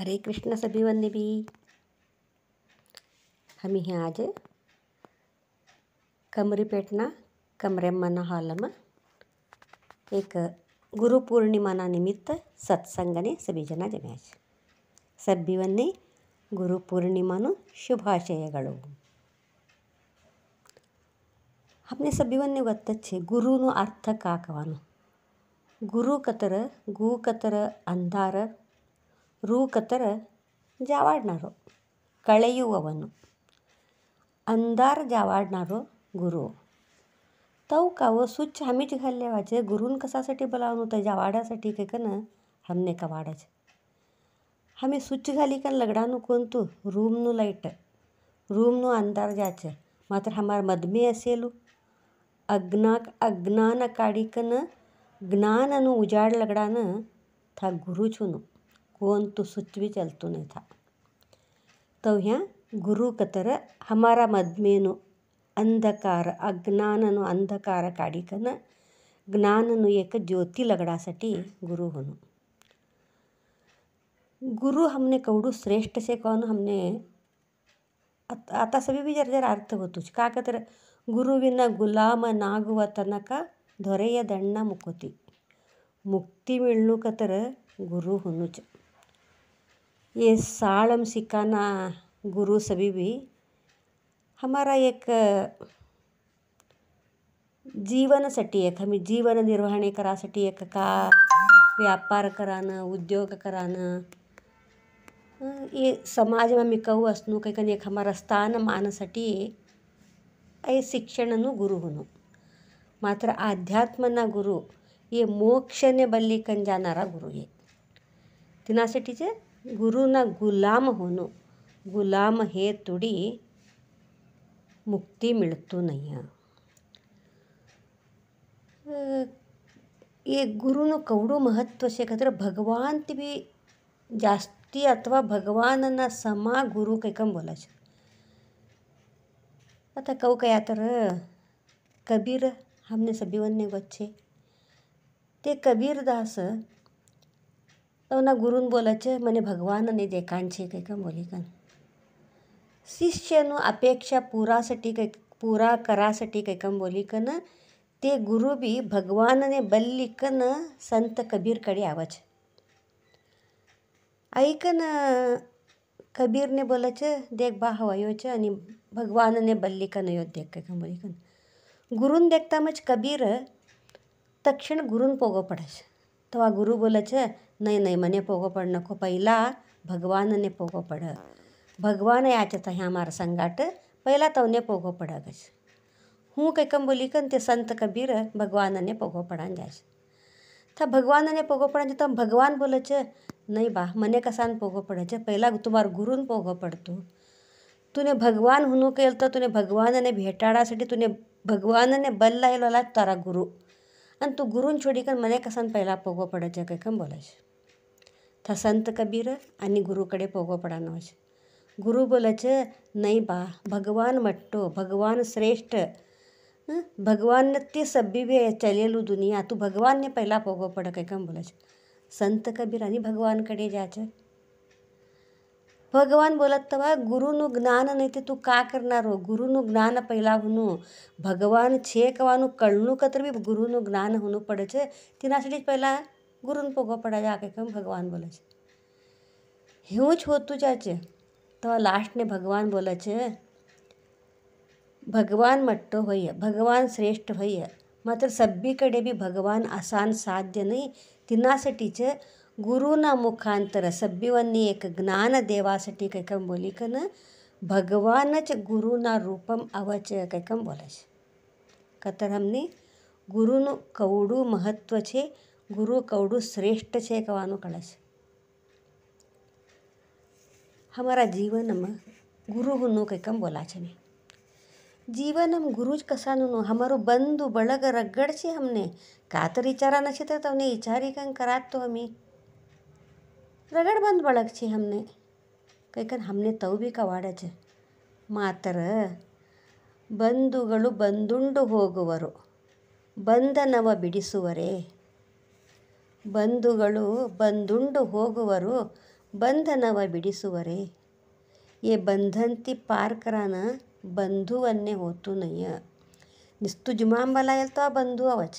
हरे कृष्ण सभी वंदे भी। हम ही आज कमरीपेटना कमरेम्मना हालम एक गुरुपौर्णिमाना निमित्त सत्संगने सभी जन जम्याच सभीवन्ನೇ गुरुपौर्णिमानु ಶುಭಾಶಯಗಳು. हमने सभीवन्ನೇ ಗೊತ್ತಚ್ಚೆ ಗುರುನು ಅರ್ಥ ಕಾಕವಾನು. ಗುರು ಕತರ ಗು ಕತರ ಅಂಧಾರ ರೂ ಕತರ ಜಾವಾಡ್ನಾರೋ ಕಳೆಯುವವನು. अंधार जावाडणारो गुरु. तव कावं सुच आम्हीच घालल्यावाचे गुरून कशासाठी बोलावून तर जावाडासाठी काय कन हमने का वाडाच. आम्ही सुच घाली का लगडानु कोणतू रूमनु लाईट रूमनु अंधार जाचे मात्र हमार मदमे असेलू अज्ञान काढीकन ज्ञाननु उजाड लगडानं था गुरुचुनु कोणतू सुच भी चलतू नाही था. तव ह्या गुरु कतर हमारा मदमेनु अंधकार अज्ञाननु अंधकार काढीकन ज्ञाननु एक ज्योती लगडासाठी गुरु होनो. गुरु हमने कवडू श्रेष्ठ से कौन हमने आता सभी भी जर अर्थ होतोच का तर गुरुविನ गुलाम नागुವ तनಕ ದೊರೆಯ दंड मुकोती. मुक्ति मिळणू कतर गुरु होनुच. ये साळम सिकाना गुरु सभी भी हमारा एक जीवनासाठी एक आम्ही जीवन निर्वहणे करासाठी एक का व्यापार करानं उद्योग करानं ये समाज में मी कहू असणू काही एक हमारा स्थान मानसाठी ऐ शिक्षणनु गुरु होनो. मात्र अध्यात्मना गुरु ये मोक्षने बल्लीकन जाणारा गुरु आहे. तिनासाठीचे गुरुना गुलाम होनो. गुलाम हे तुडी मुक्ती मिळतो नाही. ये गुरुनु कवडू महत्व शे का तर भगवान ती भी जास्ती अथवा भगवानना समा गुरु काही कम बोलायचे. आता कहू काय तर कबीर हमने सभीवन्ನೇ ಗೊತ್ತೇ ते कबीरदास तवना गुरुन बोलायचे मने भगवानने देखांचे काही कम बोली कन शिष्यनु अपेक्षा पूरा करासाठी काही कम बोली कन ते गुरु भी भगवानने बल्लीकन संत कबीरकडे आवाच. ऐकन कबीरने बोलायचे देख बा हवायोचे आणि भगवानने बल्लीकन यो देख काही कम बोली कन गुरुन देखता मच कबीर तक्षण गुरुन पोगो पडायचे. तेव्हा गुरु बोलायचे नाही नाही मने पोगो पड नको पहिला भगवानने पोगो पड. भगवान याचे तर ह्या मार संगाट पहिला तवने पोगो पडागच. हूँ काही कम बोली कन ते संत कबीर भगवानने पोगो पडान जायचे. था भगवानने पोगो पडायचे तर भगवान बोलायचे नाही बा मने कसान पोगो पडायचे पहिला तुम्हार गुरुन पोगो पडतो. तूने भगवान हुनू केलं तर तूने भगवानने भेटाडासाठी तूने भगवानने बल्ला येला तारा गुरु आणि तू गुरुन छोडीकन मने कसान पहिला पोगो पडायचे काही कम बोलायचे. था संत कबीर आणि गुरुकडे पोगो पडानं व्हायचे. गुरु बोलायचे नाही बा भगवान मट्टो भगवान श्रेष्ठ भगवान ते सभी भी चलेलू दुनिया तू भगवानने पहिला पोगो पड काही कम बोलायचे. संत कबीर आणि भगवानकडे जायचं. भगवान बोलत तवा गुरुनु ज्ञान नाही ते तू का करणार हो. गुरुनु ज्ञान पहिला हुनू भगवान छे कवानु कळणू कतर भी गुरुनु ज्ञान हुनू पडायचे. तिनासाठी पहिला गुरुन पोगो पडायचे काही कम भगवान बोलायचे. ह्यूच होतू जायचे. तेव्हा लास्टने भगवान बोलायचे भगवान मट्टो होय भगवान श्रेष्ठ होय मात्र सभीकडे भी भगवान आसान साध्य नाही. तिनासाठीचे गुरुना मुखांतर सभीवन्नी एक ज्ञान देवासाठी काही कम बोली कन भगवानच गुरुना रूपम अवच काही कम बोलायचे. का तर हमने गुरुनु कवडू महत्व छे गुरु कवडू श्रेष्ठ छे कवानु कळाचे. हमारा जीवनम गुरु हुनु काही कम बोलाचे नहीं. जीवनम गुरुज कसानु हमारो बंधु बळग रगड छे. हमने का तर विचारा नशे तर तवने विचारी कन करात तो हमी रगड बंद बळग छे. हमने काही कन हमने तव भी कवाडाचे ಮಾತರ ಬಂಧುಗಳು ಬಂದುಂಡು ಹೋಗುವರು, ಬಂಧನವ ಬಿಡಿಸುವರೇ. ಬಂಧುಗಳು ಬಂದುಂಡು ಹೋಗುವರು, ಬಂಧನವ ಬಿಡಿಸುವರೆ ये बंधनती पार करानं बंधू अन्य होतू नय. नुसतं जुमांबाला येईल तो बंधू आवाज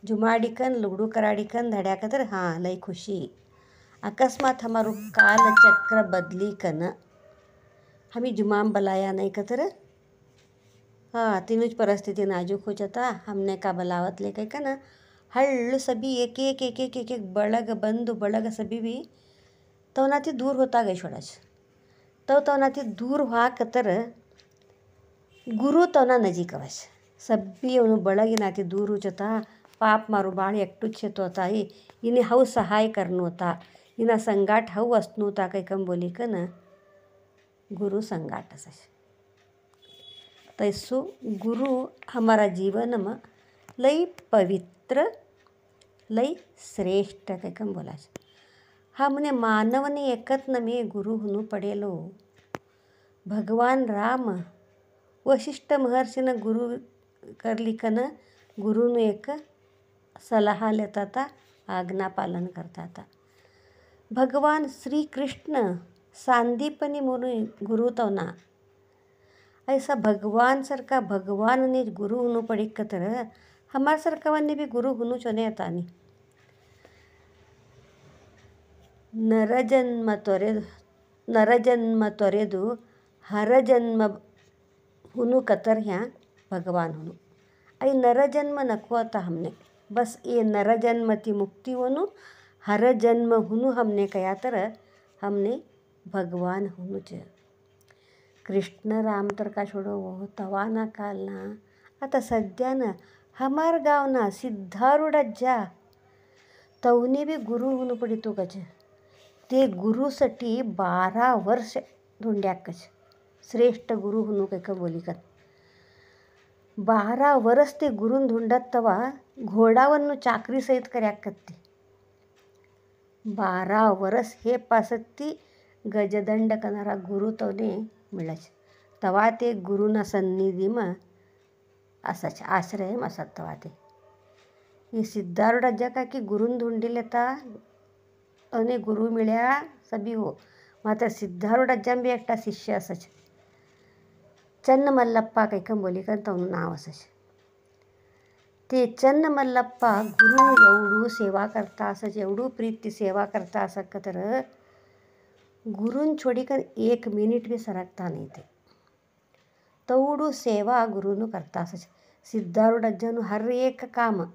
जुमाडिकन लुगडू कराडिकन धड्याक तर हां लय खुशी. अकस्मात हमारू कालचक्र बदली कन हमी जुमांबलाया नाही का तर हां तीनूच परिस्थिती नाजूक हो जाता. हमने का बलावत ले कन हल्लू सभी एक एक एक एक एक एक बळग बंधू बळग सभी भी तवनाती दूर होता गई छोडाच. तवनाती दूर व्हाक तर गुरु तवना नजीक अवश सभी ಅವನು ಬಳಗಿನಾತಿ दूर होता. पाप मारू बाळ एकटूच शेतो होता इने हऊ सहाय करनो होता इना संगाट हऊ असणू होता काही कम बोली कन गुरु संगाट असा. तैसो गुरु हमारा जीवन में लई पवित्र लई श्रेष्ठ काही कम बोलाच. हमने मानवने एकत न में गुरु हुनु पडेलो. भगवान राम वशिष्ठ महर्षीनं गुरु करलिकन गुरुनं एक सलाहा लेता था आज्ञा पालन करता था. भगवान श्री कृष्ण सांदीपनी म्हणून गुरु तवना ऐसा भगवान सरका भगवान ने गुरु हुनु पडिक तर हमार सरकावांनी भी गुरु हुनु चोने आता नहीं. नरजन्म ತೊರೆದು हरजन्म हुनु कतर ह्या भगवान हुनु आई नरजन्म नको आता हमने बस ये नरजन्मती मुक्ती होनु हरजन्म हुनु हमने कया तर हमने भगवान हुनुच. कृष्ण राम तर का छोडो तवाना कालना आता सध्यानं हमार गावना सिद्धारूढज्जा तवने बी गुरु हुनु पडितो कच. ते गुरुसाठी 12 वर्ष धुंड्याकच श्रेष्ठ गुरु हुनु काही का बोली का 12 वर्ष ते गुरुन धुंडात तवा घोडावरनु चाकरी सहित कर्याकत्ती 12 वर्ष हे पासत्ती गजदंड करणारा गुरु तवने मिळच. तवा ते गुरुना सन्निधीમાં असाच आश्रय असत तवा ते ये सिद्धारूढज्जा का की गुरुन धुंडी लेता અને ગુરુ मिळ्या सभी हो. मात्र सिद्धारूढज्जा बी एकटा शिष्य असच चन्नमल्लप्पा काही कम बोली का तवनु नाव असच. ते चन्नमल्लप्पा गुरु एवढू सेवा करता असच एवढू प्रीती सेवा करता असक तर गुरुन छोडीकर 1 मिनिट बी सरकता नाही ते तेवढू सेवा गुरुनु करता असच. सिद्धारूढज्जानु हर एक काम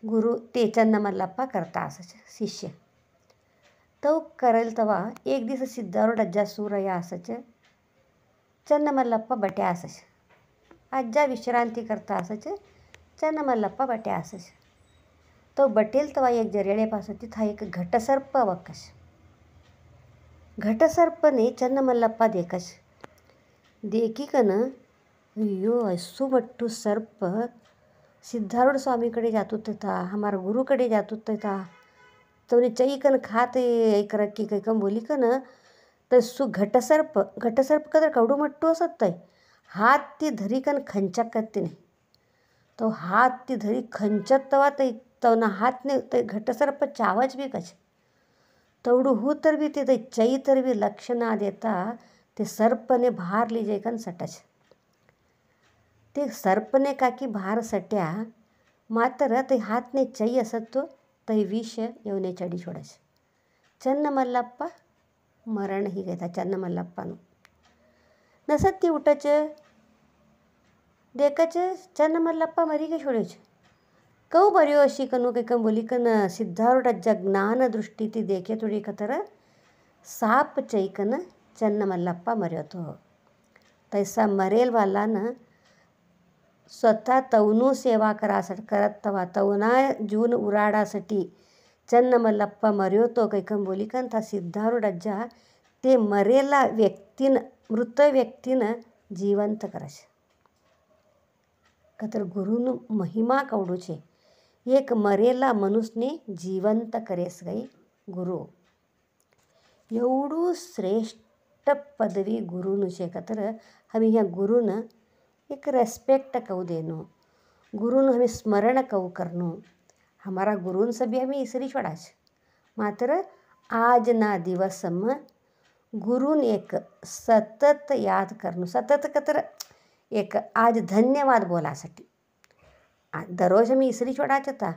गुरु ते चन्नमल्लप्पा करता असच शिष्य तो करेल तवा एक दिवस सिद्धारूढज्जा सूरया असच चन्नमल्लप्पा बट्या असच अज्जा विश्रांती करता असच चन्नमल्लप्पा बट्या असच. तो बटेल तवा एक जरेळेपास तिथा एक घटसर्प वकस घटसर्पने चन्नमल्लप्पा देखस देखी कन अय्यो ऐसो मट्टू सर्प सिद्धारूढ स्वामीकडे जातोत था हमारा गुरुकडे जातोत था तवने चईकन खाते एक रक्की काही कम बोली कन तसु घटसर्प कदर कवडू मट्टू असत हात ती धरी कन खंचक करते नाही तो हात ती धरी खंचत तवा तवना हातने ते घटसर्प चावच बी कच तवडू हू तर बी ते चई तर बी लक्ष ना देता ते सर्पने भार लीजे कन सटच. ते सर्पने काकी भार सट्या मात्र ते हातने चई असतो ते विष येवने चढी छोडस. चन्नमल्लप्पा मरण ही घेता चन्नमल्लप्पानु नसत ती उठच देखच चन्नमल्लप्पा मरी गे छोडेच कऊ बऱ्यो अशी कनु काही कम बोली कन सिद्धारूढज्जा ज्ञान दृष्टी ती देखे थोडी कतर साप चैकन चन्नमल्लप्पा मर्योतो. तैसा मरेल वालानं स्वतः तवनु सेवा करत तवा तवना जून उराडासाठी चन्नमल्लप्पा मर्योतो काही कम बोली कन था सिद्धारूढज्जा ते मरेला मृत व्यक्तीनं जिवंत करस. कतर गुरुनु महिमा कवडू छे एक मरेला मनुष्यने जिवंत करेस गई गुरु एवढू श्रेष्ठ पदवी गुरुनु छे कतर हमी ह्या गुरुनं एक रेस्पेक्ट कहू देनो गुरुनु हमें स्मरण कहू करनो हमारा गुरुन सभी हमें इसरी छोड़ाच मात्र आजना दिवसम गुरून एक सतत याद करणं. सतत का तर एक आज धन्यवाद बोलासाठी. दररोज आम्ही इसरी छोडायचं होता.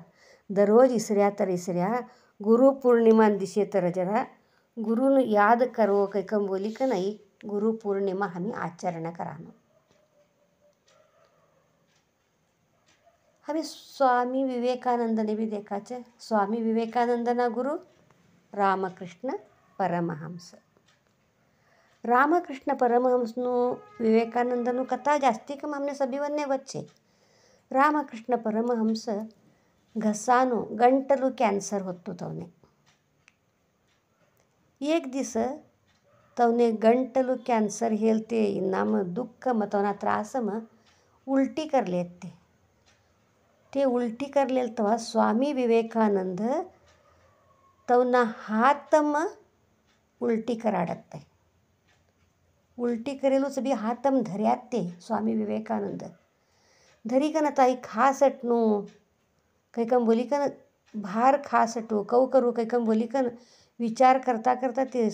दररोज इसऱ्या तर इसऱ्या गुरुपौर्णिमा दिसे तर जरा गुरुन याद करो कैकम बोली का नाही. गुरुपौर्णिमा आम्ही आचरण करानो. हमें स्वामी विवेकानंदने भी देखाचे. स्वामी विवेकानंदना गुरु रामकृष्ण परमहंस. रामकृष्ण परमहंसનું વિવેકાનંદનું કથા જાસ્તી કમ અમને સભીવને વચ્ચે. રામકૃષ્ણ પરમહંસ ઘસાનું ગંટಲು કॅन्सर होतो तवने. एक दिवस तवने गंटಲು कॅन्सर हेलते नाम दुःख मतवना त्रास म उलटी करलेत ते उलटी करलेल तेव्हा स्वामी विवेकानंद तवना हातम उलटी कराडत. उलटी करेलू सभी हातम धर्यात ते स्वामी विवेकानंद धरी कन ताई खासटनू कैकम बोली कन भार खासटू कऊ करू कैकम बोली कन विचार करता करता ते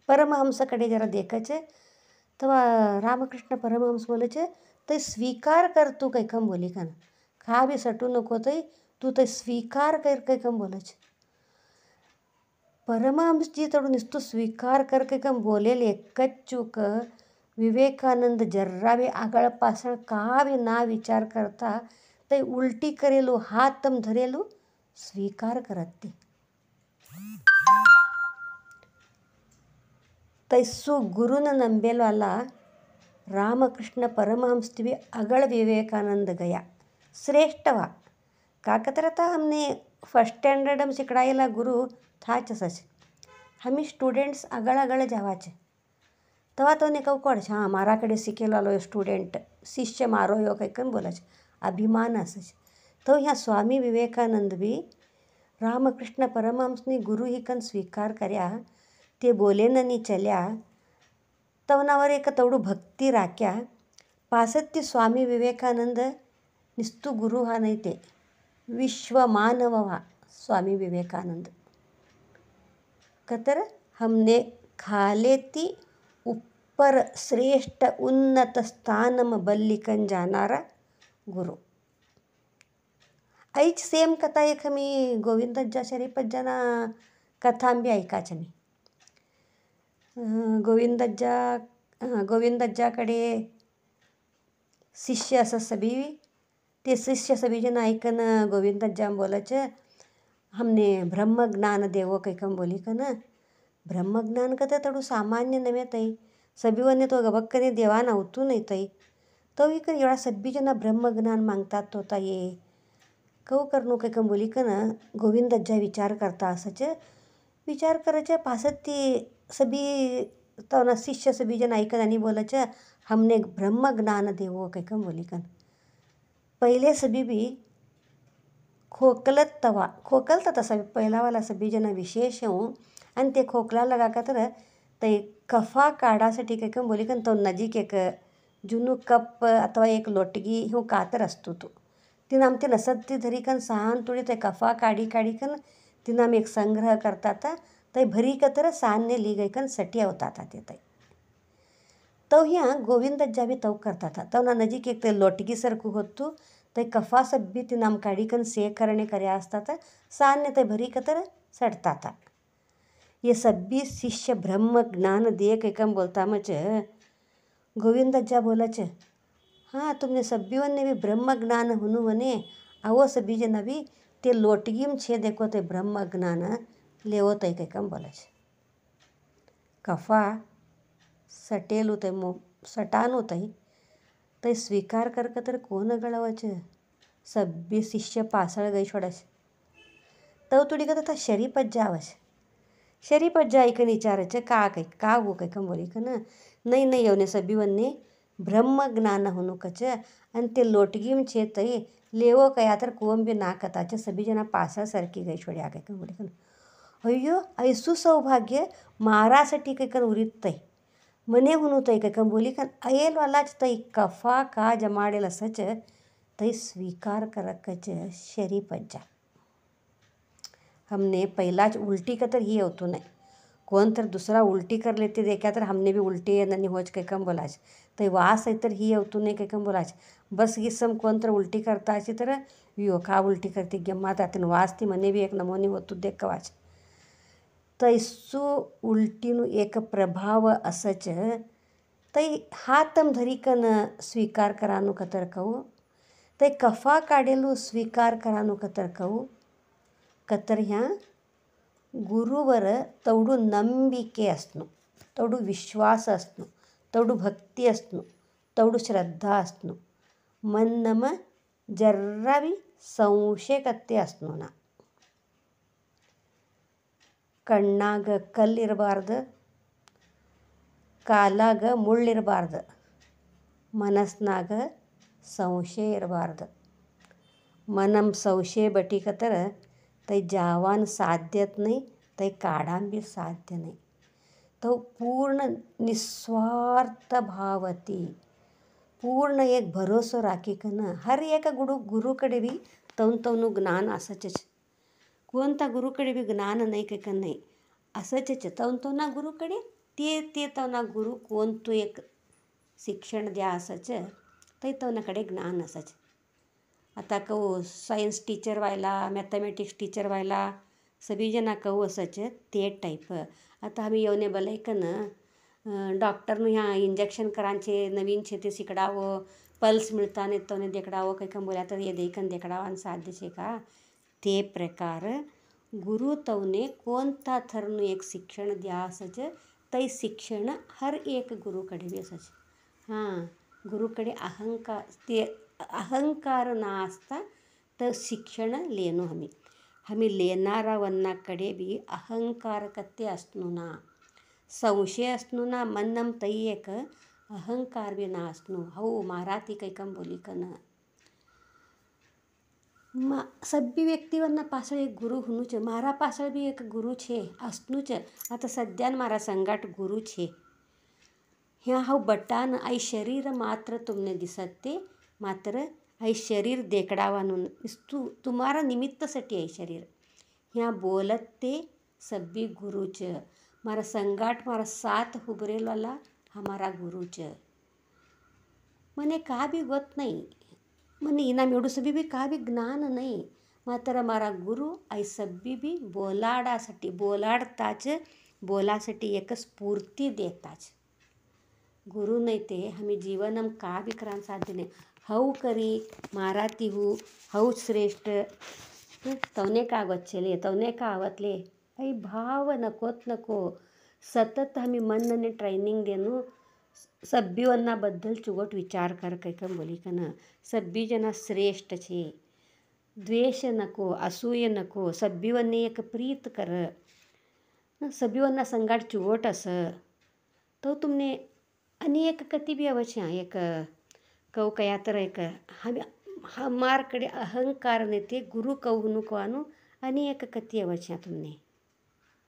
परमहंसकडे जरा देखाचे. तेव्हा रामकृष्ण परमहंस बोलायचे ते स्वीकार कर तू कैकम बोली कन खा बी सटू नको तई तू ते स्वीकार कर कैकम बोलायचे. परमहंसजी तडून नुसतं स्वीकार कर कैकम बोलेल एकच चूक विवेकानंद जर्रा बी आगळ पासळ का बी ना विचार करता ते उलटी करेलू हातम धरेलू स्वीकार करत ते. तैसू गुरुन नंबेलवाला रामकृष्ण परमहंस भी अगल विवेकानंद गया श्रेष्ठ वा. का कतरता हमने फर्स्ट स्टँडर्ड हम सिकडायला गुरु थाच सच हमी स्टुडंट्स अगळ अगळ जावाचे. तेव्हा तो कहू कोड हां माराकडे शिकेल आलो स्टुडंट शिष्य मारो यो कैकन बोलाचे अभिमान असच. तो ह्या स्वामी विवेकानंद भी रामकृष्ण परमहंसनी गुरु हिकन स्वीकार कर्या ते बोलेननी चल्या. तवनावर एक तवडू भक्ती राख्या. पासत ती स्वामी विवेकानंद निस्तू गुरु हा नाही ते विश्वमानव हा स्वामी विवेकानंद. कतर हमने खाले ती ऊपर श्रेष्ठ उन्नत स्थानम बल्लिकन जाणारा गुरु. ऐच सेम कथा एक मी गोविंदज्जा शरीफज्जाना कथा बी ऐकाच मी. गोविंदज्जाकडे शिष्य असं सभी ते शिष्य सभी जन ऐकन गोविंदज्जा बोलायचं हमने ब्रह्मज्ञान देवो कैकम बोली का ना. ब्रह्मज्ञान का तडू सामान्य नव्हे तई सभीवने तो गबक्कने देवा नव्हतू नाही तई तो इकडे एवढा सभी जना ब्रह्मज्ञान मागतात होता ये कऊ करनो कैकम बोली का ना. गोविंदज्जा विचार करता असच विचार करायचं पासत ती सभी तवना शिष्य सभी जन ऐकन आणि बोलायचं हमने ब्रह्मज्ञान देवो कैकम बोली का. पहिले सभी बी खोकलत तवा खोकलता तसा पहिलावाला सभी जन विशेष हूँ आणि ते खोकला लगा का तर ते कफा काढासाठी कैकम बोली का तो नजीक एक जुनू कप अथवा एक लोटगी ह्यू कातर असतो तो तिनं आमते नसत धरी कन सहान थोडी ते कफा काढी काढी कन तिनं आम्ही एक संग्रह करतात ते भरी का तर सानने ली गई कन सटी होतात ते तई. तो ह्या गोविंदज्जा बी तव करतात तवना नजीक एक ते लोटगी सरकू होतू ते कफा सब्बी तिनं आम काढी कन सेकरणे कर्या असतात सानने ते भरी का तर सडतात. ये सब्बी शिष्य ब्रह्म ज्ञान दे कैकम बोलता मच गोविंदज्जा बोलाच हाँ तुमने सब्बीवन्ने भी ब्रह्म ज्ञान हुनु वने आवो सभी जना भी ते लोटगीम छे देखो ते ब्रह्म ज्ञान लेवो तई कैकम बोलाच. कफा सटेलू ते सटानू तई ते स्वीकार कर का तर कोण गळवाच सब्बी शिष्य पासळ गई छोडाच. तव तुडी का था शरीफज्जा आवच. शरीफज्जा ऐकन विचारायचं का हो कैकम बोली का ना. नाही नाही येवने सभीवन्ने ब्रह्मज्ञान हुनु कच आणि ते लोटगीम छे तई लेवो कया तर कोम बी ना कताचे सभी जना पासळ सरकी गई छोड्या कैकम बोली का. अय्यो ऐसू सौभाग्य मारासाठी कैकन उरीत तई मने हुनु तई कैकम बोली का अयेलवालाच तई कफा का जमाडेल असच तई स्वीकार करकच शरीफज्जा. हमने पहिलाच उल्टी का तर ही होतो नहीं, कौन तर दुसरा उल्टी कर लेते देखा तर हमने भी उल्टी है ननी होच कहीं कम बोलाच, तो वास है तर ही होतो नहीं कहीं कम बोलाच, बस ये सम कौन तर उल्टी करता अशी तर यो का उल्टी करते गम्मा तातन वास ती मने भी एक नमूनी होतो देख कवाच. तैसू उलटीनु एक प्रभाव असच तै हातम धरिकन स्वीकार करानु कतर कहू, तै कफा काढेलू स्वीकार करानु कतर कहू, कतर ह्या गुरुवर तवडू ನಂಬಿಕೆ असणं, तवडू विश्वास असणं, तवडू भक्ती असणं, तवडू श्रद्धा असणं, मन्नम जर्रा भी ಸಂಶಯಕತ್ತೆ असणोना. ಕಣ್ಣಾಗ ಕಲ್ಲಿರಬಾರ್ದು, ಕಾಲಾಗ ಮುಳ್ಳಿರಬಾರ್ದು, ಮನಸ್ನಾಗ ಸಂಶಯ ಇರಬಾರ್ದು. मनम संशय बटिक तर तै जावान साध्यत नाही, तै काढान बी साध्य नाही. तो पूर्ण निस्वार्थ भावती, पूर्ण एक भरोसो राखीकन हर एक गुरुकडे बी तवनु ज्ञान असचच. कोणता गुरुकडे बी ज्ञान नाही काही का नाही असचच. तवना गुरुकडे ते तवना गुरु कोणतो एक शिक्षण द्या असच, तै तवनाकडे ज्ञान असच. आता कहू सायन्स टीचर व्हायला, मॅथमॅटिक्स टीचर व्हायला सभी जना कहू असच ते टाईप. आता आम्ही येवने बलायकन डॉक्टरनं ह्या इंजेक्शन करांचे नवीन छे ते शिकडावं, पल्स मिळता नाही तवने देखडावं काही कम बोल्या तर ये देखन देखडावान साध्य छे का. ते प्रकार गुरु तवने कोणता थरનું एक शिक्षण द्या असच, तै शिक्षण हर एक गुरुकडे बी असच. हां, गुरुकडे अहंकार ना असता तर शिक्षण लेनो हमी लेनारावन्नाकडे बी अहंकार कत्ते असणो ना, संशय असणो ना, मन्नम तै एक अहंकार बी ना असणो. हो मारा ती काही कम बोली कन सभी व्यक्तिवरना पासळ एक गुरु हुनुच, मारा पासळ बी एक गुरु छे असणूच. आता सध्यान मारा संगाट गुरु छे. ह्या हाव बटान आई शरीर मात्र तुमने दिसते, मात्र आई शरीर देखडावानं तुम्हारा निमित्तसाठी आई शरीर. ह्या बोलत ते सभी गुरुच. मारा संगाट मारा साथ हुबरेलवाला हमारा गुरुच. मने का बी गोत नाही, मने इना मेवडू सभी बी का बी ज्ञान नाही, मात्र मारा गुरु आई सभी बी बोलाडताच, बोलासाठी एक स्फूर्ती देताच. गुरु नाही ते हमी जीवनम का बी करान साध्य नाही. हऊ करी मारा ती हू हऊ श्रेष्ठ तवने का गोच्छेले तवने का आवतले आई भाव नकोत नको. सतत हमी मनने ट्रेनिंग देणं सभ्यवन्नाबद्दल चुगट विचार कर काही कम बोली का ना. सभी जना श्रेष्ठ छे, द्वेष नको, असूय नको, सभ्यवन्ने एक प्रीत कर, सभ्यवन्ना संगाट चुगट अस तो तुमने अनेक कती बी अवश्य एक कहू कया तर एक हमारकडे अहंकार नेते गुरु कहू नको आणू अनेक कती अवश्य तुमने.